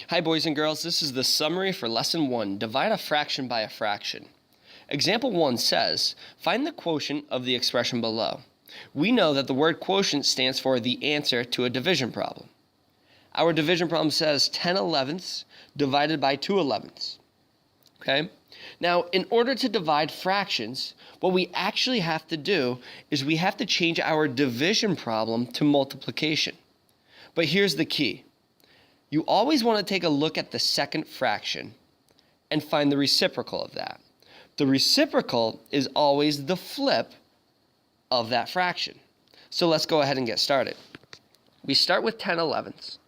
Hi boys and girls, this is the summary for Lesson 1, Divide a fraction by a fraction. Example 1 says, find the quotient of the expression below. We know that the word quotient stands for the answer to a division problem. Our division problem says 10 elevenths divided by 2 elevenths. Okay? Now, in order to divide fractions, what we actually have to do is we have to change our division problem to multiplication. But here's the key. You always want to take a look at the second fraction and find the reciprocal of that. The reciprocal is always the flip of that fraction. So let's go ahead and get started. We start with 10 elevenths.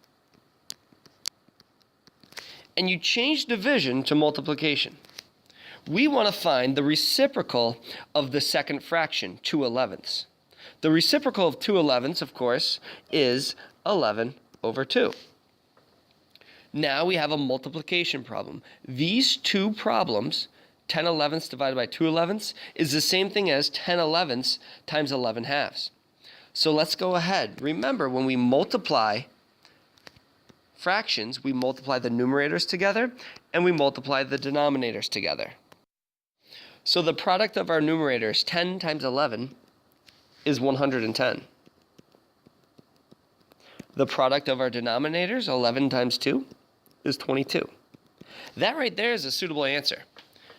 And you change division to multiplication. We want to find the reciprocal of the second fraction, 2 elevenths. The reciprocal of 2 elevenths, of course, is 11 over 2. Now we have a multiplication problem. These two problems, 10 elevenths divided by 2 elevenths, is the same thing as 10 elevenths times 11 halves. So let's go ahead. Remember, when we multiply fractions, we multiply the numerators together and we multiply the denominators together. So the product of our numerators, 10 times 11, is 110. The product of our denominators, 11 times 2, is 22. That right there is a suitable answer.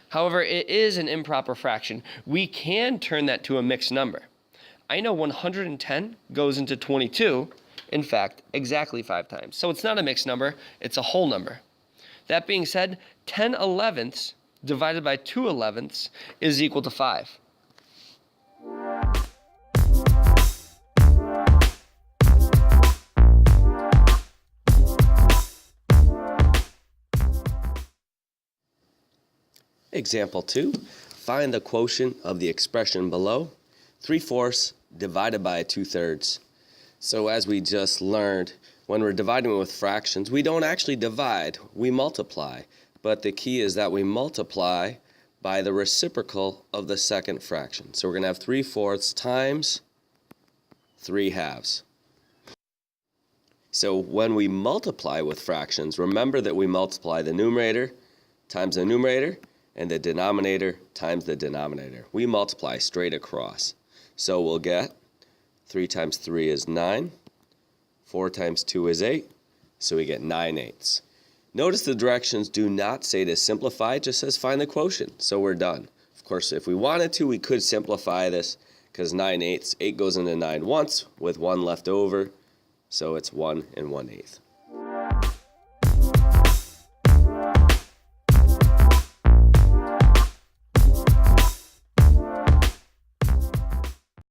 However, it is an improper fraction. We can turn that to a mixed number. I know 110 goes into 22, in fact, exactly 5 times. So it's not a mixed number, it's a whole number. That being said, 10 elevenths divided by 2 elevenths is equal to 5. Example 2, find the quotient of the expression below, 3/4 divided by 2/3. So as we just learned, when we're dividing with fractions, we don't actually divide, we multiply. But the key is that we multiply by the reciprocal of the second fraction. So we're going to have 3/4 times 3 halves. So when we multiply with fractions, remember that we multiply the numerator times the numerator, and the denominator times the denominator. We multiply straight across. So we'll get 3 times 3 is 9, 4 times 2 is 8, so we get 9/8. Notice the directions do not say to simplify, it just says find the quotient, so we're done. Of course, if we wanted to, we could simplify this, because 9/8, 8 goes into 9 once, with 1 left over, so it's 1 1/8.